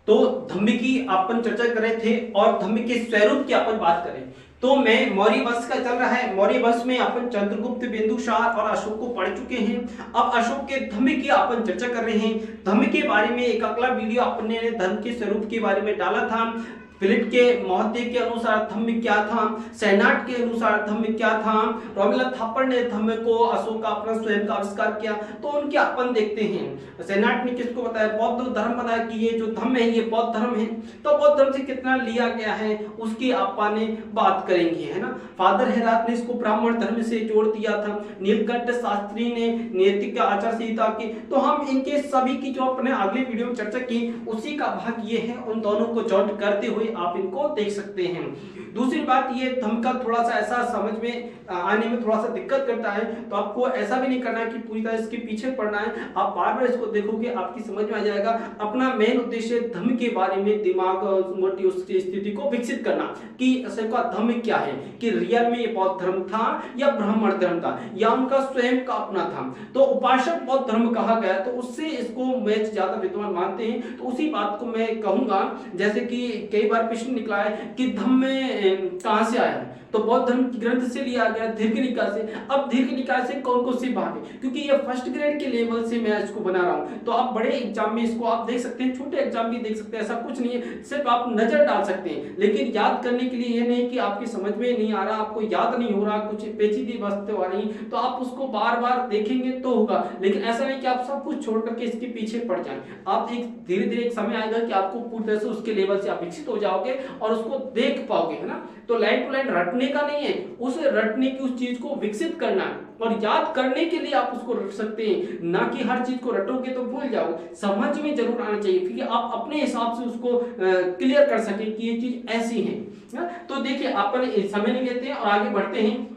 तो धम्म की अपन चर्चा कर रहे थे और धम्म के स्वरूप की अपन बात करें तो मैं मौर्य वंश का चल रहा है। मौर्य वंश में अपन चंद्रगुप्त, बिंदुसार और अशोक को पढ़ चुके हैं। अब अशोक के धम्म की अपन चर्चा कर रहे हैं। धम्म के बारे में एक अगला वीडियो अपने धर्म के स्वरूप के बारे में डाला था। फिलिप के महोदय के अनुसार धम्म क्या था, सैनाट के अनुसार धम्म क्या था, रोमिला थापर ने धम्म को अशोक का अपना स्वयं का आविष्कार किया, तो उनके अपन देखते हैं। सैनाट ने किसको बताया, बौद्ध धर्म बताया कि ये जो धम्म है ये बौद्ध धर्म है। तो बौद्ध धर्म से कितना लिया गया है उसकी अपन बात करेंगे, है ना। फादर हेरात ने इसको ब्राह्मण धर्म से जोड़ दिया था। नीलकंठ शास्त्री ने नैतिक आचार संहिता की। तो हम इनके सभी की जो अपने अगले वीडियो में चर्चा की उसी का भाग ये है। उन दोनों को जॉइंट करते हुए आप इनको देख सकते हैं। दूसरी बात ये धम्म का थोड़ा सा ऐसा समझ में आने में थोड़ा सा दिक्कत करता है, तो आपको ऐसा भी नहीं करना है कि पूरी तरह इसके पीछे पड़ना है। आप बार बार इसको देखोगे आपकी समझ में आ जाएगा। अपना मेन उद्देश्य धम्म के बारे में दिमाग मोटी उसकी स्थिति को विकसित करना कि असल का धम्म क्या है, कि रियल में ये बौद्ध धर्म था या ब्राह्मण धर्म था या उनका स्वयं का अपना था। तो उपासक बौद्ध धर्म कहा गया, तो उससे इसको मैं ज्यादा विद्वान मानते हैं। तो उसी बात को मैं कहूंगा, जैसे कि कई बार प्रश्न निकला है कि धम्म कहां से आया है, तो बौद्ध धर्म की ग्रंथ से लिया गया, दीर्घ निकाय से। अब दीर्घ निकाय से कौन कौन सी भाग है, क्योंकि ये फर्स्ट ग्रेड के लेवल से मैं इसको बना रहा हूं, तो आप बड़े एग्जाम में इसको आप देख सकते हैं, छोटे एग्जाम भी देख सकते हैं, ऐसा कुछ नहीं है, सिर्फ आप नजर डाल सकते हैं। लेकिन याद करने के लिए ये नहीं कि आपकी समझ में नहीं आ रहा, आपको याद नहीं हो रहा, कुछ पेचीदी वस्तु आ रही, तो आप उसको बार बार देखेंगे तो होगा। लेकिन ऐसा नहीं कि आप सब कुछ छोड़ करके इसके पीछे पड़ जाए। आप एक धीरे धीरे एक समय आएगा कि आपको पूरी तरह से उसके लेवल से आप विकसित हो जाओगे और उसको देख पाओगे, है ना। तो लाइन टू लाइन रटने का नहीं है, उसे रटने की उस चीज को विकसित करना है और याद करने के लिए आप उसको रट सकते हैं, ना कि हर चीज को रटोगे तो भूल जाओगे। समझ में जरूर आना चाहिए, क्योंकि आप अपने हिसाब से उसको क्लियर कर सके कि ये चीज ऐसी है। तो देखिए अपन समय नहीं लेते हैं और आगे बढ़ते हैं।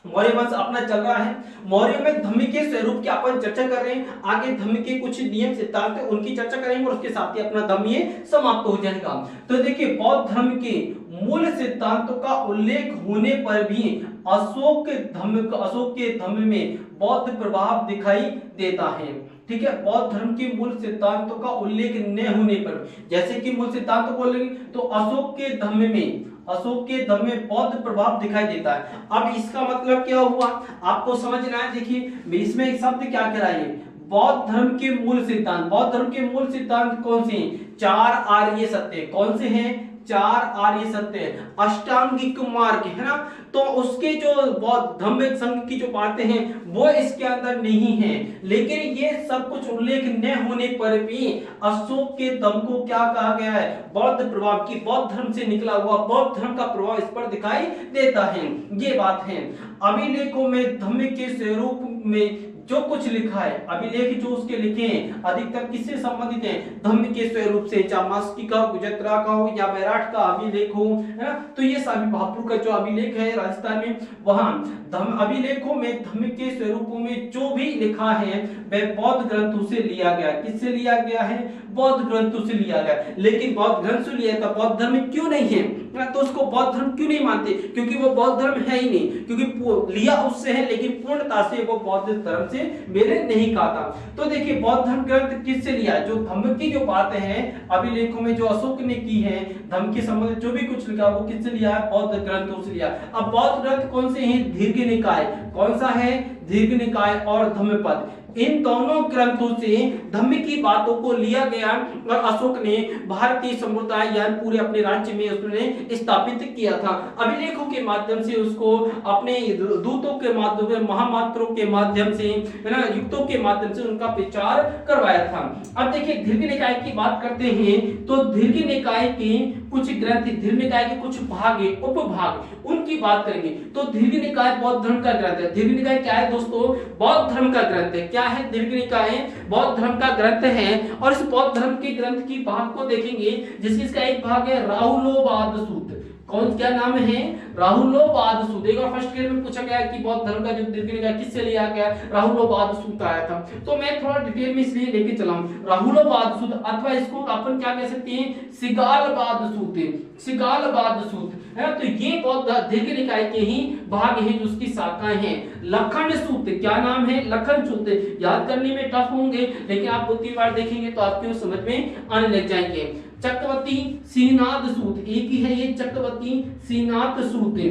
मौर्य वंश अपना चल रहा है। मौर्य में धम्म के स्वरूप की अपन चर्चा कर रहे हैं। आगे धम्म के कुछ नियम सिद्धांत है उनकी चर्चा करेंगे और उसके साथ ही अपना धम्म ये समाप्त हो जाएगा। तो देखिए बौद्ध धर्म के मूल सिद्धांतों का उल्लेख होने पर भी अशोक के धम्म में बौद्ध प्रभाव दिखाई देता है। ठीक है, बौद्ध धर्म के मूल सिद्धांतों का उल्लेख न होने पर, जैसे कि मूल सिद्धांत बोलेंगे तो अशोक के धम्म में बौद्ध प्रभाव दिखाई देता है। अब इसका मतलब क्या हुआ आपको समझना है। देखिए इसमें एक शब्द क्या कह रहा है, बौद्ध धर्म के मूल सिद्धांत। बौद्ध धर्म के मूल सिद्धांत कौन से हैं? 4 आर्य सत्य। कौन से हैं? 4 आर्य सत्य, अष्टांगिक मार्ग, है ना। तो उसके जो बौद्ध धम्म संघ की जो बातें हैं वो इसके अंदर नहीं है। लेकिन ये सब कुछ उल्लेख न होने पर भी अशोक के धम्म को क्या कहा गया है? बौद्ध प्रभाव की, बौद्ध धर्म से निकला हुआ बौद्ध धर्म का प्रभाव इस पर दिखाई देता है। ये बात है। अभिलेखों में धम्म के स्वरूप में जो कुछ लिखा है, अभिलेख जो उसके लिखे हैं अधिकतर किससे संबंधित हैं? धम्म के स्वरूप से, चाहे मास्की का, गुजरात का हो या बैराट का अभिलेख हो, है ना। तो ये सभी भापुर का जो अभिलेख है राजस्थान में, वहां धम्म अभिलेखों में धम्म के स्वरूपों में जो भी लिखा है वह बौद्ध ग्रंथों से लिया गया। किससे लिया गया है? बौद्ध ग्रंथों से लिया गया। लेकिन बौद्ध ग्रंथ से लिया था, बौद्ध धर्म क्यों नहीं है? तो उसको बौद्ध धर्म क्यों नहीं मानते? क्योंकि वो बौद्ध धर्म है ही नहीं, क्योंकि लिया उससे है लेकिन पूर्णता से वो बौद्ध धर्म से मेरे नहीं कहा था। तो देखिए बौद्ध धर्म ग्रंथ किससे लिया? जो धम्म की जो बातें हैं अभिलेखों में जो अशोक ने की है, धम्म के संबंधित जो भी कुछ लिखा वो किससे लिया है? बौद्ध ग्रंथों से लिया। अब बौद्ध ग्रंथ कौन से हैं? दीर्घ निकाय। कौन सा है? दीर्घ निकाय और धम्मपद। इन दोनों ग्रंथों से धम्म की बातों को लिया गया और अशोक ने भारतीय समुदाय या पूरे अपने राज्य में उसने स्थापित किया था। अभिलेखों के माध्यम से उसको अपने दूतों के माध्यम से, महामात्रों के माध्यम से, है ना, युक्तों के माध्यम से उनका प्रचार करवाया था। अब देखिए दीर्घ निकाय की बात करते हैं तो दीर्घ निकाय के कुछ ग्रंथ, दीर्घ निकाय के कुछ भाग, उपभाग, उनकी बात करेंगे। तो दीर्घ निकाय बौद्ध धर्म का ग्रंथ है। दीर्घ निकाय क्या है दोस्तों? बौद्ध धर्म का ग्रंथ है। क्या है? दीर्घ निकाय बौद्ध धर्म का ग्रंथ है। और इस बौद्ध धर्म के ग्रंथ की भाग को देखेंगे, जिसका एक भाग है राहुलोवाद सूत्र। कौन, क्या नाम है? राहुलोवाद सूत्र। एक बार फर्स्ट ग्रेड में पूछा गया कि बौद्ध धर्म का जो दीर्घ निकाय किससे लिया गया, राहुलोवाद सूत्र आया था। तो मैं थोड़ा डिटेल में इसलिए लेके चला हूं। राहुलोवाद सूत्र अथवा इसको अपन क्या कह सकते हैं, सिगालवाद सूत्र, सिगालवाद सूत्र है। तो ये बौद्ध दीर्घ निकाय के ही भाग हैं जो उसकी शाखाएं हैं। लखन सूत्र, क्या नाम है, लखन सूत्र। याद करने में टफ होंगे लेकिन आप 2-3 बार देखेंगे तो आपको समझ में आने लग जाएंगे। चक्रवर्ती श्रीनाथ सूत्र, एक ही है ये, चक्रवर्ती श्रीनाथ सूत्र,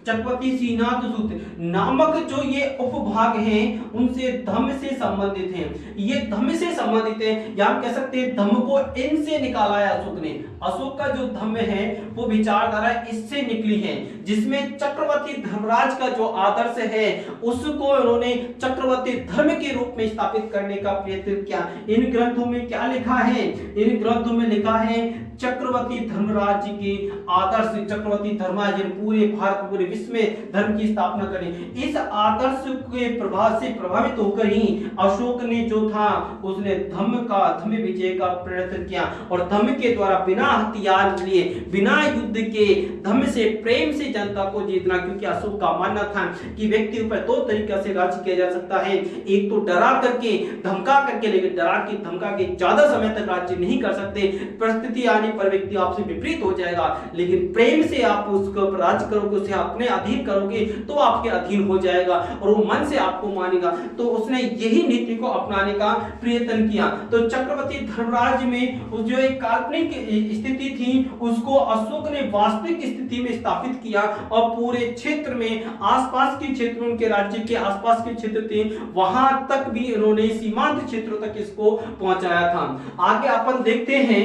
चक्रवर्ती श्रीनाथ सूत्र नामक जो ये उपभाग हैं उनसे धम्म से संबंधित हैं। ये धम्म से संबंधित है, या आप कह सकते हैं धम्म को इनसे निकाला है अशोक ने। अशोक का जो धम्म है वो विचारधारा इससे निकली है, जिसमें चक्रवर्ती धर्मराज का जो आदर्श है उसको उन्होंने चक्रवर्ती धर्म के रूप में स्थापित करने का प्रयत्न किया। इन ग्रंथों में क्या लिखा है, इन ग्रंथों में लिखा है चक्रवर्ती धर्मराज के आदर्श, चक्रवर्ती धर्मराज पूरे भारत पूरे विश्व में धर्म की स्थापना करें। इस आदर्श के प्रभाव से प्रभावित होकर ही अशोक ने जो था उसने धम्म विजय का प्रयत्न किया और धम्म के द्वारा बिना हथियार लिए, बिना युद्ध के धम्म से प्रेम से जनता को जीतना। क्योंकि अशोक का मानना था कि व्यक्ति ऊपर 2 तरीके से राज्य किया जा सकता है, एक तो डरा करके धमका करके, लेकिन डरा के धमका के ज्यादा समय तक राज्य नहीं कर सकते, परिस्थिति आने पर व्यक्ति आपसे विपरीत हो जाएगा। लेकिन प्रेम से आप उसको राज्य करोगे, उसे अपने अधीन करोगे तो आपके अधीन हो जाएगा और वो मन से आपको मानेगा। तो उसने यही नीति को अपनाने का प्रयत्न किया। तो चक्रवर्ती धर्मराज में जो एक काल्पनिक स्थिति थी उसको अशोक ने वास्तविक स्थिति में स्थापित किया और पूरे क्षेत्र में आसपास के क्षेत्रों, उनके राज्य के आसपास के क्षेत्र थे वहां तक भी इन्होंने सीमांत क्षेत्रों तक इसको पहुंचाया था। आगे अपन देखते हैं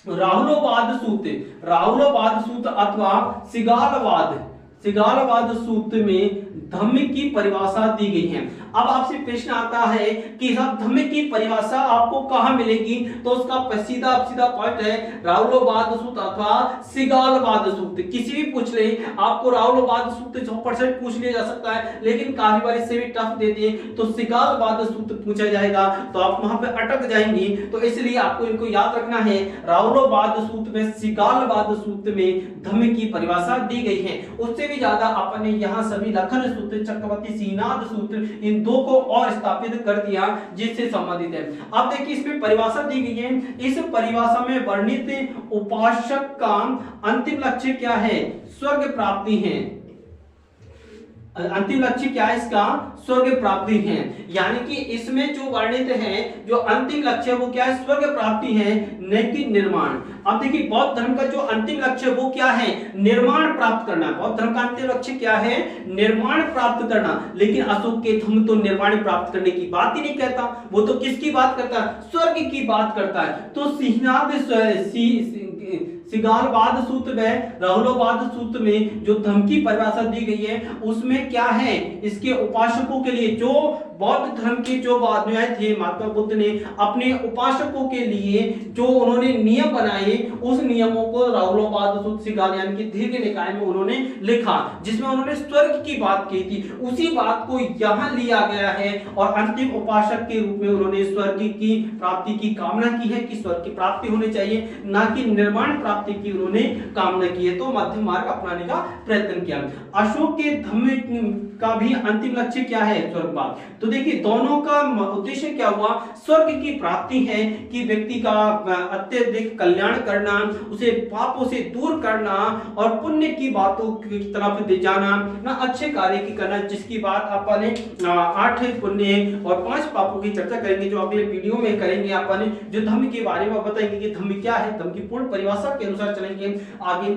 राहुलोवाद सूत्र, राहुलोवाद सूत्र अथवा सिगालवाद, सिगालवाद सूत्र में धम्म की परिभाषा दी गई है। अब आपसे प्रश्न आता है कि सब धम्म की परिभाषा आपको कहां मिलेगी, तो उसका सीधा पॉइंट है राहुलोवाद सूत्र अथवा सिगालवाद सूत्र। किसी भी पूछ ले आपको राहुलोवाद सूत्र 100% पूछ लिया जा सकता है, लेकिन काफी बार इससे भी टफ देते हैं तो सिगालवाद सूत्र पूछा जाएगा तो आप वहां पे अटक जाएंगे। तो इसलिए आपको इनको याद रखना है। राहुलोवाद सूत्र में, सिगालवाद सूत्र में धम्म की परिभाषा दी गई है। उससे भी ज्यादा आपने यहाँ सभी लखन सूत्र, चक्रवर्ती श्रीनाथ सूत्र, इन 2 को और स्थापित कर दिया जिससे संबंधित है। अब देखिए इसमें परिभाषा दी गई है। इस परिभाषा में वर्णित उपासक का अंतिम लक्ष्य क्या है, स्वर्ग प्राप्ति है। अंतिम लक्ष्य क्या है इसका, स्वर्ग प्राप्ति है। यानी कि इसमें जो वर्णित है, जो अंतिम लक्ष्य है वो क्या है, स्वर्ग प्राप्ति है, न कि निर्माण। अब देखिए बौद्ध धर्म का जो अंतिम लक्ष्य वो क्या है, निर्माण प्राप्त करना। बौद्ध धर्म का अंतिम लक्ष्य क्या है, निर्माण प्राप्त करना। लेकिन अशोक के धर्म तो निर्माण प्राप्त करने की बात ही नहीं करता, वो तो किसकी बात करता है, स्वर्ग की बात करता है। तो सिगालवाद सूत्र में, राहुलोवाद सूत्र में जो धम्म की परिभाषा दी गई है उसमें क्या है, इसके उपासकों के लिए, जो बौद्ध धर्म के जो अनुयायी थे, महात्मा बुद्ध ने अपने उपासकों के लिए जो उन्होंने नियम बनाए उस नियमों को राहुलोवाद सूत्र सिगाल यानी कि दीर्घ निकाय में उन्होंने लिखा, जिसमें उन्होंने स्वर्ग की बात की थी। उसी बात को यहाँ लिया गया है और अंतिम उपासक के रूप में उन्होंने स्वर्ग की प्राप्ति की कामना की है कि स्वर्ग की प्राप्ति होनी चाहिए, ना कि निर्माण प्राप्ति की उन्होंने कामना की है। तो मध्यम मार्ग अपनाने का प्रयत्न किया। अशोक के धम्म का भी अंतिम लक्ष्य क्या है, स्वर्गवाद। तो देखिए दोनों का उद्देश्य क्या हुआ, स्वर्ग की प्राप्ति है कि व्यक्ति का अत्यधिक कल्याण करना, उसे पापों से दूर करना और पुण्य की बातों की तरफ ले जाना, ना अच्छे कार्य की करना, जिसकी बात अपन 8 पुण्य और 5 पापों की चर्चा करेंगे जो अगले वीडियो में करेंगे। अपन जो धम्म के बारे में बताएंगे कि धम्म क्या है, धम्म की पूर्ण परिभाषा के अनुसार चलेंगे आगे।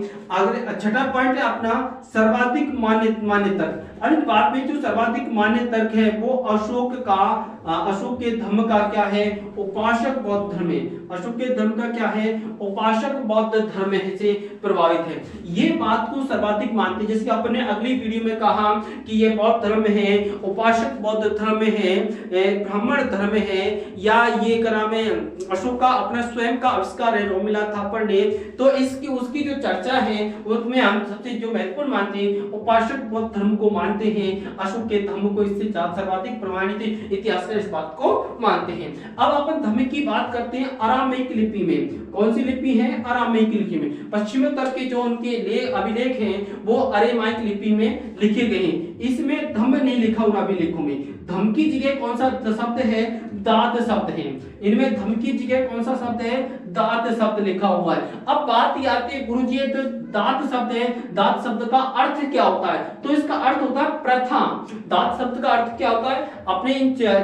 छठा पॉइंट है अपना सर्वाधिक मान्य तर्क। अंत बात में जो सर्वाधिक मान्य तर्क है वो अशोक के धर्म का क्या है, उपासक बौद्ध धर्म है। अशोक के धर्म का क्या है, उपासक बौद्ध धर्म से प्रभावित है। ये बात को सर्वाधिक मानते हैं, जैसे अपने अगली वीडियो में कहा कि ये बौद्ध धर्म है, उपासक बौद्ध धर्म है, ब्राह्मण धर्म है, या ये क्या नाम है, अशोक का अपना स्वयं का आविष्कार है रोमिला थापर ने। तो उसकी जो चर्चा है उसमें हम सबसे जो महत्वपूर्ण मानते हैं उपासक बौद्ध धर्म को मानते हैं, अशोक के धम्म को इससे सर्वाधिक प्रमाणित इतिहासकार इस बात को मानते हैं। अब अपन धम्म की बात करते हैं अरामीक लिपि में। कौन सी लिपि है? अरामीक लिपि में। पश्चिमोत्तर के जो उनके अभिलेख हैं वो अरामीक लिपि में लिखे गए हैं। इसमें धम्म नहीं लिखा उन अभिलेखों में। धम्म की जगह कौन सा शब्द है? दात शब्द है। इनमें धम्म की जगह कौन सा शब्द है? दात शब्द लिखा हुआ है। अब बात ये आती है गुरुजी तो दात शब्द है, दात शब्द का अर्थ क्या होता है? तो इसका अर्थ होता है प्रथा। दात शब्द का अर्थ क्या होता है? अपने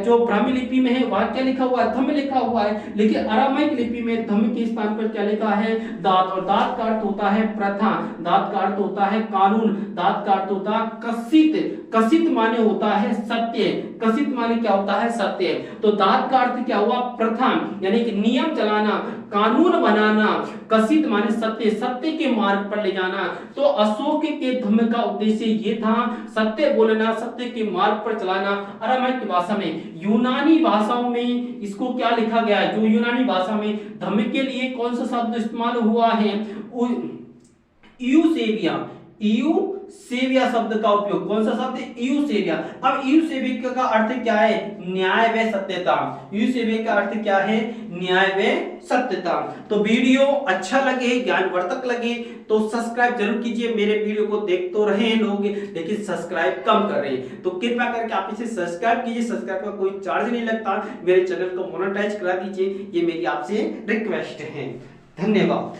जो ब्राह्मी लिपि में है वहां क्या लिखा हुआ है? धम्म लिखा हुआ है, लेकिन अरामीक लिपि में धम्म के स्थान पर क्या लिखा है? दात। और दात का अर्थ होता है प्रथा, दात का अर्थ होता है कानून, दात का अर्थ होता है कसित। कसित माने होता है सत्य, कसित माने क्या होता है? सत्य। तो दात का अर्थ क्या हुआ? प्रथा, यानी कि नियम चलाना, कानून बनाना। कसित माने सत्य, सत्य के मार्ग पर ले जाना। तो अशोक के धम्म का उद्देश्य ये था, सत्य बोलना, सत्य के मार्ग पर चलाना। अरामीक भाषा में, यूनानी भाषाओं में इसको क्या लिखा गया है? जो यूनानी भाषा में धम्म के लिए कौन सा शब्द इस्तेमाल हुआ है? यूसेबिया। यूसेबिया शब्द का उपयोग। कौन सा शब्द? यूसेबिया। अब यूसेबिया का अर्थ क्या है? न्याय व सत्यता। यूसेबिया का अर्थ क्या है? न्याय व सत्यता। तो वीडियो अच्छा लगे, ज्ञानवर्धक लगे तो सब्सक्राइब जरूर कीजिए। मेरे वीडियो को देख तो रहे हैं लोग, लेकिन सब्सक्राइब कम कर रहे हैं, तो कृपया करके आप इसे सब्सक्राइब कीजिए। सब्सक्राइब का कोई चार्ज नहीं लगता। मेरे चैनल को मोनेटाइज करा दीजिए, ये मेरी आपसे रिक्वेस्ट है। धन्यवाद।